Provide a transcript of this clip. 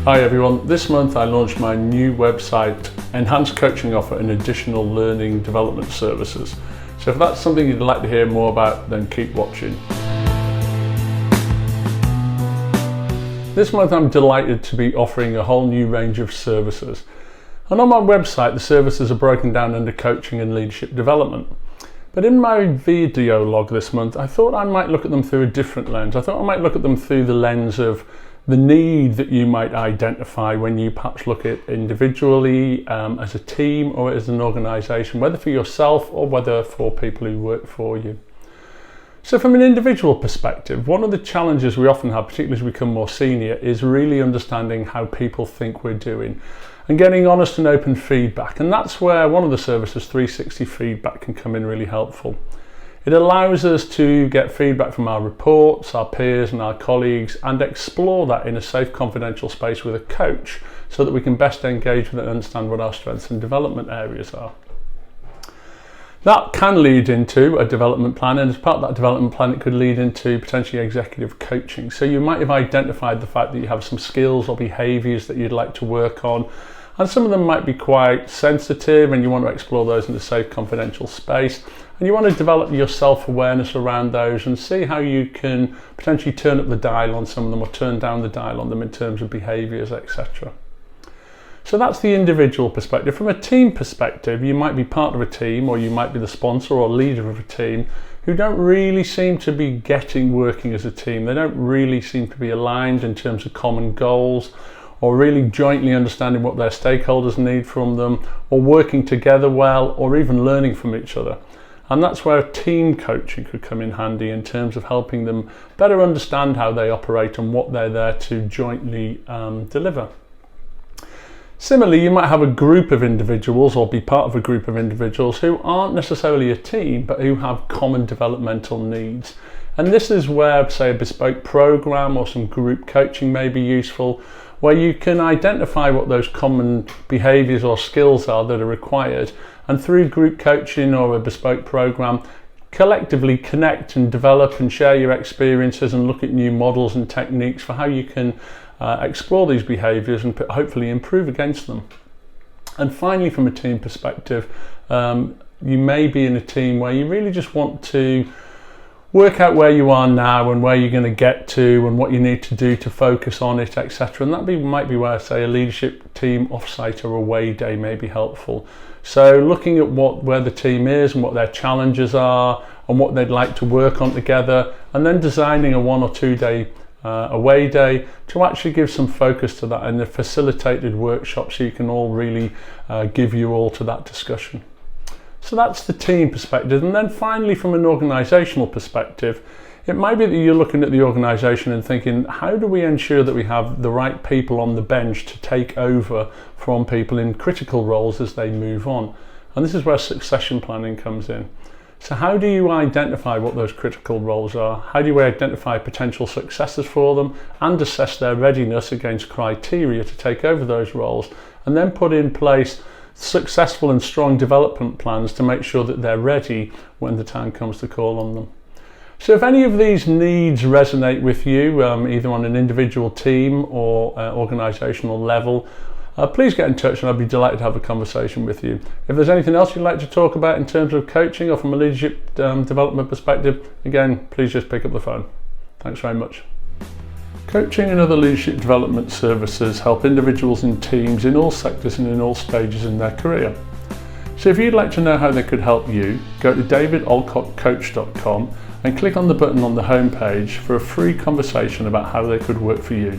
Hi everyone, this month I launched my new website, Enhanced Coaching Offer and additional learning development services. So if that's something you'd like to hear more about, then keep watching. This month I'm delighted to be offering a whole new range of services. And on my website the services are broken down under coaching and leadership development. But in my video log this month I thought I might look at them through a different lens. I thought I might look at them through the lens of the need that you might identify when you perhaps look at individually, as a team or as an organisation, whether for yourself or whether for people who work for you. So from an individual perspective, one of the challenges we often have, particularly as we become more senior, is really understanding how people think we're doing and getting honest and open feedback. And that's where one of the services, 360 Feedback, can come in really helpful. It allows us to get feedback from our reports, our peers and our colleagues, and explore that in a safe, confidential space with a coach so that we can best engage with it and understand what our strengths and development areas are. That can lead into a development plan, and as part of that development plan it could lead into potentially executive coaching. So you might have identified the fact that you have some skills or behaviours that you'd like to work on, and some of them might be quite sensitive and you want to explore those in a safe, confidential space, and you want to develop your self-awareness around those and see how you can potentially turn up the dial on some of them or turn down the dial on them in terms of behaviours, etc. So that's the individual perspective. From a team perspective, you might be part of a team, or you might be the sponsor or leader of a team who don't really seem to be getting working as a team. They don't really seem to be aligned in terms of common goals, or really jointly understanding what their stakeholders need from them, or working together well, or even learning from each other. And that's where team coaching could come in handy in terms of helping them better understand how they operate and what they're there to jointly deliver. Similarly, you might have a group of individuals or be part of a group of individuals who aren't necessarily a team but who have common developmental needs. And this is where, say, a bespoke program or some group coaching may be useful, where you can identify what those common behaviours or skills are that are required, and through group coaching or a bespoke program collectively connect and develop and share your experiences and look at new models and techniques for how you can explore these behaviours and hopefully improve against them. And finally, from a team perspective, you may be in a team where you really just want to work out where you are now and where you're going to get to and what you need to do to focus on it, etc. And that might be where, say, a leadership team offsite or away day may be helpful. So looking at where the team is and what their challenges are and what they'd like to work on together, and then designing a 1 or 2 day away day to actually give some focus to that in a facilitated workshop so you can all really give you all to that discussion. So that's the team perspective. And then finally, from an organisational perspective, it might be that you're looking at the organisation and thinking, how do we ensure that we have the right people on the bench to take over from people in critical roles as they move on? And this is where succession planning comes in. So how do you identify what those critical roles are? How do you identify potential successors for them and assess their readiness against criteria to take over those roles, and then put in place successful and strong development plans to make sure that they're ready when the time comes to call on them? So if any of these needs resonate with you, either on an individual team or organisational level, please get in touch and I'd be delighted to have a conversation with you. If there's anything else you'd like to talk about in terms of coaching or from a leadership development perspective, again, please just pick up the phone. Thanks very much. Coaching and other leadership development services help individuals and teams in all sectors and in all stages in their career. So if you'd like to know how they could help you, go to davidalcottcoach.com and click on the button on the home page for a free conversation about how they could work for you.